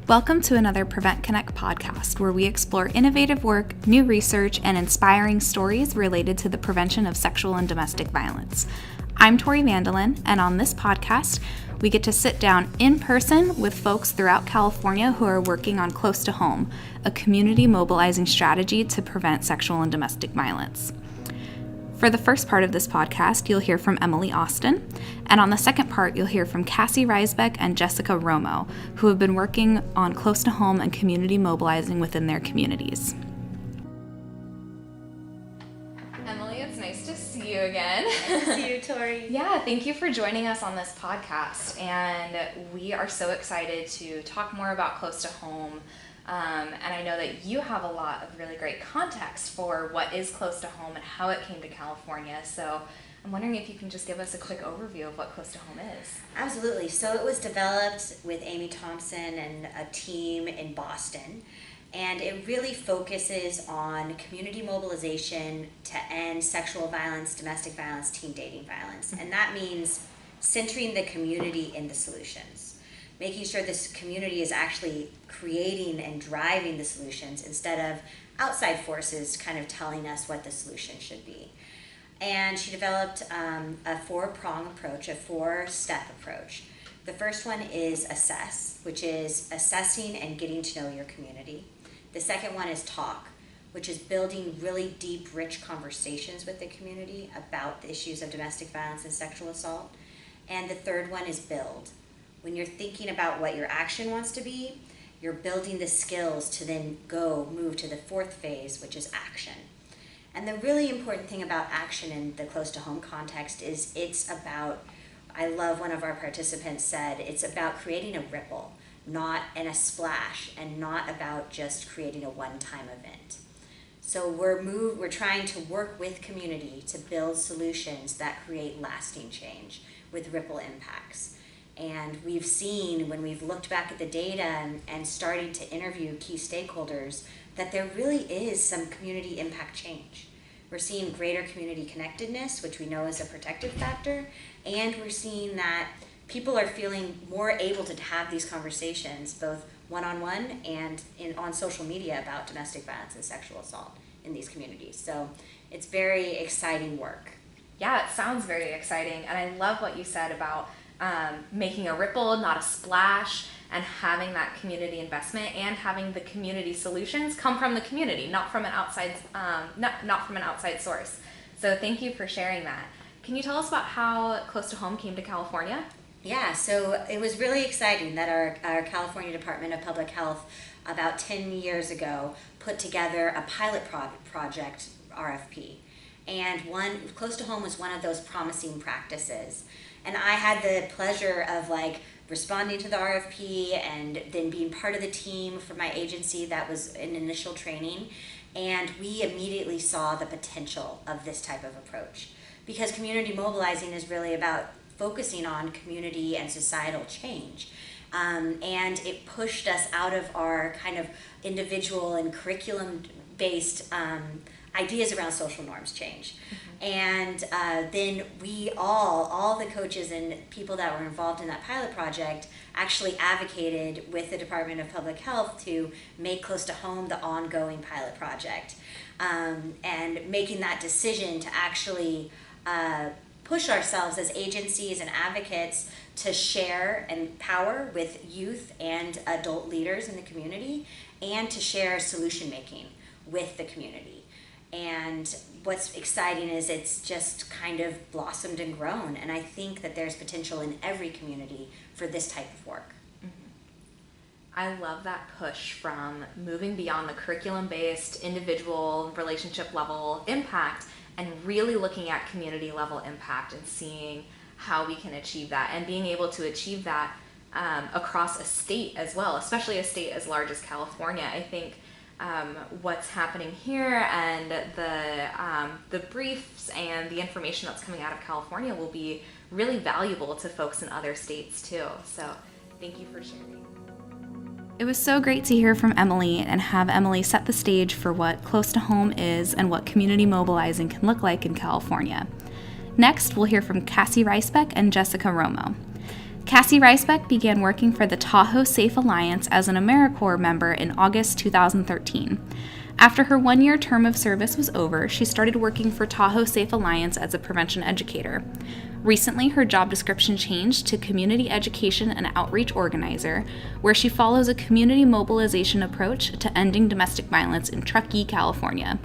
Welcome to another Prevent Connect podcast, where we explore innovative work, new research, and inspiring stories related to the prevention of sexual and domestic violence. I'm Tori Vandelin, and on this podcast, we get to sit down in person with folks throughout California who are working on Close to Home, a community mobilizing strategy to prevent sexual and domestic violence. For the first part of this podcast, you'll hear from Emily Austin, and on the second part, you'll hear from Cassie Reisbeck and Jessica Romo, who have been working on Close to Home and community mobilizing within their communities. Emily, it's nice to see you again. Nice to see you, Tori. Yeah, thank you for joining us on this podcast, and we are so excited to talk more about Close to Home. And I know that you have a lot of really great context for what is Close to Home and how it came to California. So I'm wondering if you can just give us a quick overview of what Close to Home is. Absolutely. So it was developed with Amy Thompson and a team in Boston. And it really focuses on community mobilization to end sexual violence, domestic violence, teen dating violence. And that means centering the community in the solutions. Making sure this community is actually creating and driving the solutions instead of outside forces kind of telling us what the solution should be. And she developed a four-prong approach, a four-step approach. The first one is assess, which is assessing and getting to know your community. The second one is talk, which is building really deep, rich conversations with the community about the issues of domestic violence and sexual assault. And the third one is build. When you're thinking about what your action wants to be, you're building the skills to then move to the fourth phase, which is action. And the really important thing about action in the Close to Home context is it's about, I love one of our participants said, it's about creating a ripple, not a splash, and not about just creating a one-time event. So we're trying to work with community to build solutions that create lasting change with ripple impacts. And we've seen, when we've looked back at the data and starting to interview key stakeholders, that there really is some community impact change. We're seeing greater community connectedness, which we know is a protective factor, and we're seeing that people are feeling more able to have these conversations, both one-on-one and on social media, about domestic violence and sexual assault in these communities. So it's very exciting work. Yeah, it sounds very exciting, and I love what you said about making a ripple, not a splash, and having that community investment and having the community solutions come from the community, not from an outside, not from an outside source. So thank you for sharing that. Can you tell us about how Close to Home came to California? Yeah, so it was really exciting that our California Department of Public Health about 10 years ago put together a pilot project RFP. And Close to Home was one of those promising practices. And I had the pleasure of responding to the RFP and then being part of the team for my agency that was in initial training. And we immediately saw the potential of this type of approach, because community mobilizing is really about focusing on community and societal change. And it pushed us out of our kind of individual and curriculum-based ideas around social norms change. Mm-hmm. And then we all the coaches and people that were involved in that pilot project actually advocated with the Department of Public Health to make Close to Home the ongoing pilot project. And making that decision to actually push ourselves as agencies and advocates to share and power with youth and adult leaders in the community, and to share solution making with the community. And what's exciting is it's just kind of blossomed and grown, and I think that there's potential in every community for this type of work. Mm-hmm. I love that push from moving beyond the curriculum-based, individual, relationship-level impact and really looking at community-level impact and seeing how we can achieve that, and being able to achieve that across a state as well, especially a state as large as California. I think what's happening here and the briefs and the information that's coming out of California will be really valuable to folks in other states too. So thank you for sharing. It was so great to hear from Emily and have Emily set the stage for what Close to Home is and what community mobilizing can look like in California. Next, we'll hear from Cassie Reisbeck and Jessica Romo. Cassie Reisbeck began working for the Tahoe Safe Alliance as an AmeriCorps member in August 2013. After her one-year term of service was over, she started working for Tahoe Safe Alliance as a prevention educator. Recently, her job description changed to Community Education and Outreach Organizer, where she follows a community mobilization approach to ending domestic violence in Truckee, California.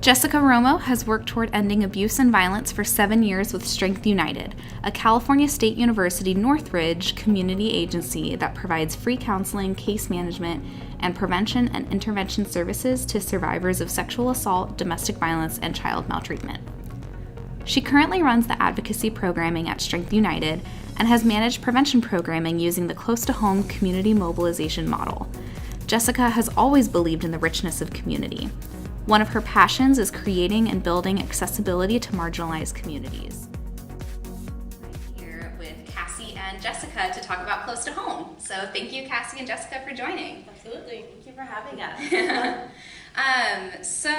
Jessica Romo has worked toward ending abuse and violence for 7 years with Strength United, a California State University Northridge community agency that provides free counseling, case management, and prevention and intervention services to survivors of sexual assault, domestic violence, and child maltreatment. She currently runs the advocacy programming at Strength United and has managed prevention programming using the close-to-home community mobilization model. Jessica has always believed in the richness of community. One of her passions is creating and building accessibility to marginalized communities. I'm here with Cassie and Jessica to talk about Close to Home. So thank you, Cassie and Jessica, for joining. Absolutely. Thank you for having us. So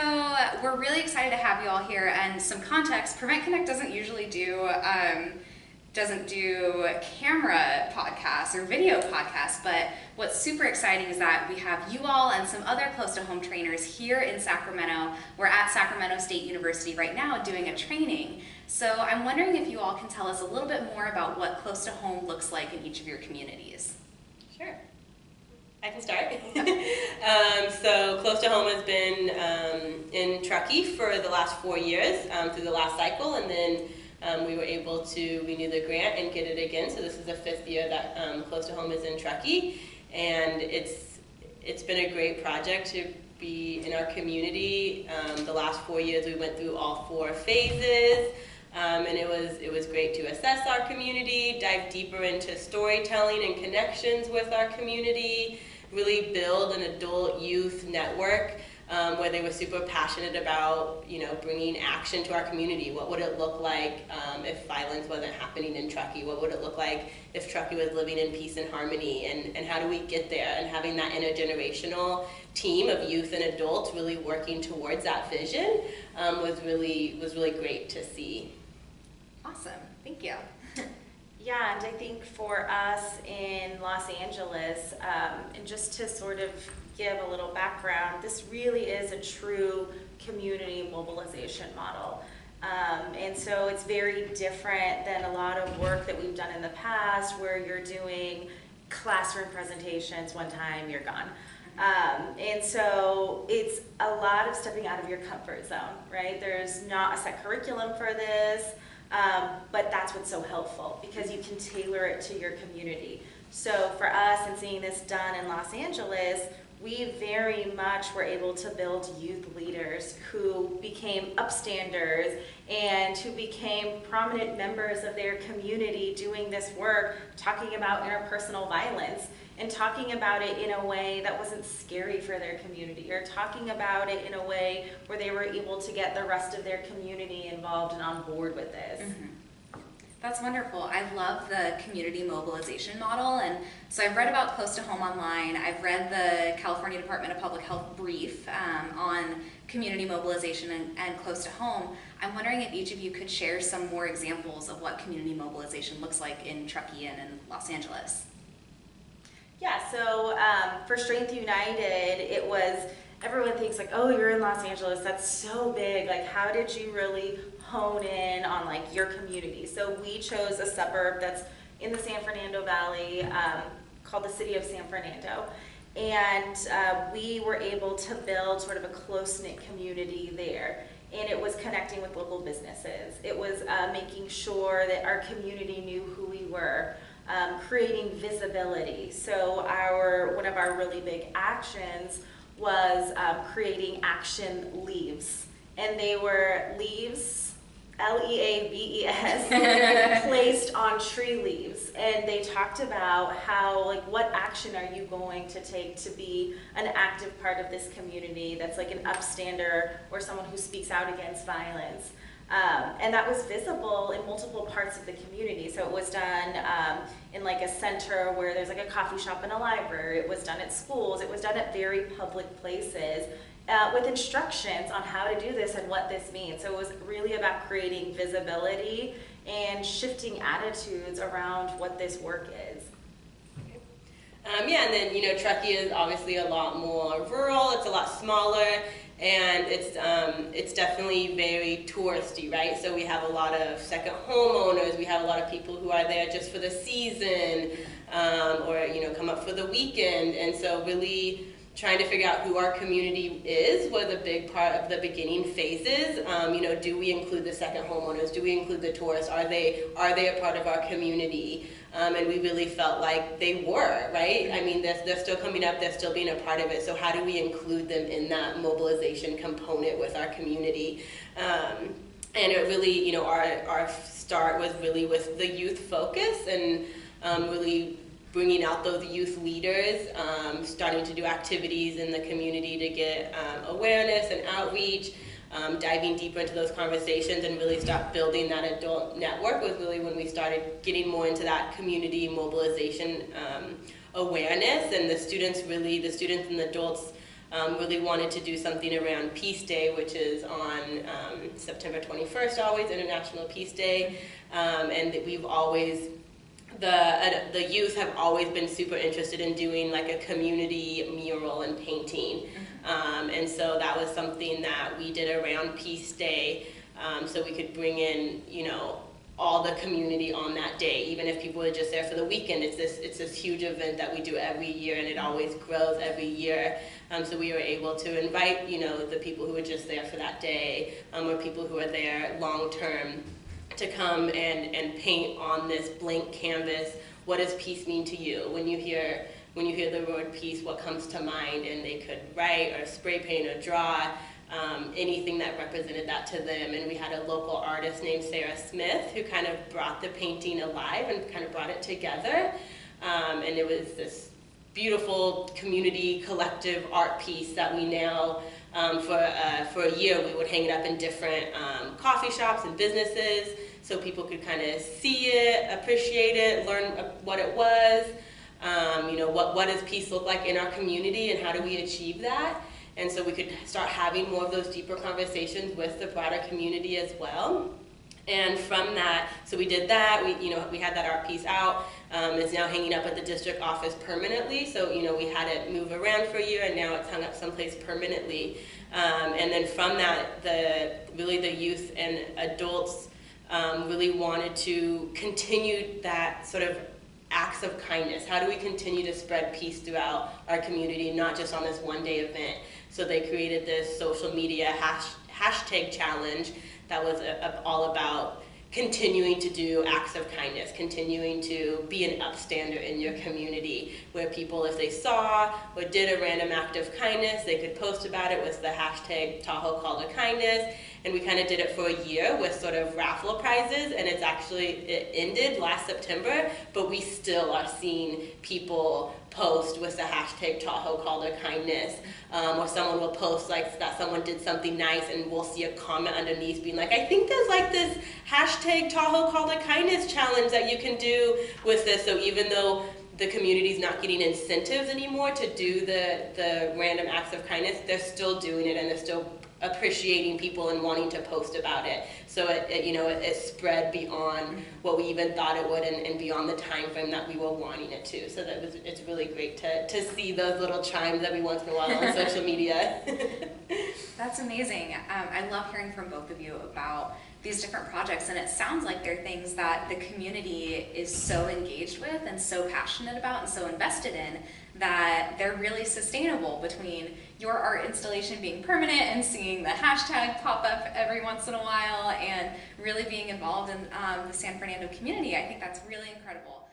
we're really excited to have you all here, and some context. Prevent Connect doesn't usually do camera podcasts or video podcasts, but what's super exciting is that we have you all and some other close to home trainers here in Sacramento. We're at Sacramento State University right now doing a training. So I'm wondering if you all can tell us a little bit more about what close to home looks like in each of your communities. Sure. I can start. So Close to Home has been in Truckee for the last 4 years through the last cycle, and then we were able to renew the grant and get it again. So this is the 5th year that Close to Home is in Truckee, and it's been a great project to be in our community. The last 4 years we went through all 4 phases. And it was great to assess our community, dive deeper into storytelling and connections with our community, really build an adult youth network where they were super passionate about, bringing action to our community. What would it look like if violence wasn't happening in Truckee? What would it look like if Truckee was living in peace and harmony? And how do we get there? And having that intergenerational team of youth and adults really working towards that vision was really great to see. Awesome. Thank you. Yeah, and I think for us in Los Angeles, and just to sort of give a little background, this really is a true community mobilization model. And so it's very different than a lot of work that we've done in the past where you're doing classroom presentations one time, you're gone. And so it's a lot of stepping out of your comfort zone, right? There's not a set curriculum for this. But that's what's so helpful because you can tailor it to your community. So for us, and seeing this done in Los Angeles, we very much were able to build youth leaders who became upstanders and who became prominent members of their community doing this work, talking about interpersonal violence and talking about it in a way that wasn't scary for their community, or talking about it in a way where they were able to get the rest of their community involved and on board with this. Mm-hmm. That's wonderful. I love the community mobilization model, and so I've read about Close to Home online. I've read the California Department of Public Health brief on community mobilization and Close to Home. I'm wondering if each of you could share some more examples of what community mobilization looks like in Truckee and in Los Angeles. Yeah, so for Strength United, it was, everyone thinks like, oh, you're in Los Angeles, that's so big. Like, how did you really hone in on like your community? So we chose a suburb that's in the San Fernando Valley called the City of San Fernando. And we were able to build sort of a close-knit community there. And it was connecting with local businesses. It was making sure that our community knew who we were. Creating visibility. So one of our really big actions was creating action leaves. And they were leaves, Leaves, placed on tree leaves. And they talked about how, like, what action are you going to take to be an active part of this community that's like an upstander or someone who speaks out against violence. And that was visible in multiple parts of the community. So it was done in like a center where there's like a coffee shop and a library. It was done at schools. It was done at very public places with instructions on how to do this and what this means. So it was really about creating visibility and shifting attitudes around what this work is. Yeah, and then, Truckee is obviously a lot more rural, it's a lot smaller, and it's definitely very touristy, right? So we have a lot of second homeowners, we have a lot of people who are there just for the season, or, come up for the weekend, and so really trying to figure out who our community is was a big part of the beginning phases. Do we include the second homeowners? Do we include the tourists? Are they a part of our community? And we really felt like they were, right? I mean, they're still coming up, they're still being a part of it, so how do we include them in that mobilization component with our community? And it really, our start was really with the youth focus and really bringing out those youth leaders, starting to do activities in the community to get awareness and outreach, diving deeper into those conversations and really start building that adult network was really when we started getting more into that community mobilization awareness. And the students and the adults really wanted to do something around Peace Day, which is on September 21st, always International Peace Day, and we've always the youth have always been super interested in doing like a community mural and painting. And so that was something that we did around Peace Day, so we could bring in, all the community on that day, even if people are just there for the weekend. It's this huge event that we do every year, and it always grows every year. So we were able to invite, the people who were just there for that day, or people who are there long term, to come and paint on this blank canvas. What does peace mean to you? When you hear the word peace, what comes to mind? And they could write or spray paint or draw anything that represented that to them. And we had a local artist named Sarah Smith who kind of brought the painting alive and kind of brought it together. And it was this beautiful community collective art piece that we now, for a year, we would hang it up in different coffee shops and businesses so people could kind of see it, appreciate it, learn what it was, what does peace look like in our community and how do we achieve that? And so we could start having more of those deeper conversations with the broader community as well. And from that, so we did that, we had that art piece out. It's now hanging up at the district office permanently. So, we had it move around for a year and now it's hung up someplace permanently. And then from that, the youth and adults really wanted to continue that sort of acts of kindness. How do we continue to spread peace throughout our community, not just on this one-day event? So they created this social media hashtag challenge that was all about continuing to do acts of kindness, continuing to be an upstander in your community, where people, if they saw or did a random act of kindness, they could post about it with the hashtag Tahoe Call to Kindness. And we kind of did it for a year with sort of raffle prizes, and it ended last September, but we still are seeing people post with the hashtag Tahoe Call to Kindness, or someone will post like that someone did something nice and we'll see a comment underneath being like, I think there's like this hashtag Tahoe Call to Kindness challenge that you can do with this. So even though the community's not getting incentives anymore to do the random acts of kindness, they're still doing it and they're still appreciating people and wanting to post about it. So it spread beyond what we even thought it would and beyond the time frame that we were wanting it to. So it's really great to see those little chimes every once in a while on social media. That's amazing. I love hearing from both of you about these different projects, and it sounds like they're things that the community is so engaged with and so passionate about and so invested in that they're really sustainable, between your art installation being permanent and seeing the hashtag pop up every once in a while and really being involved in the San Fernando community. I think that's really incredible.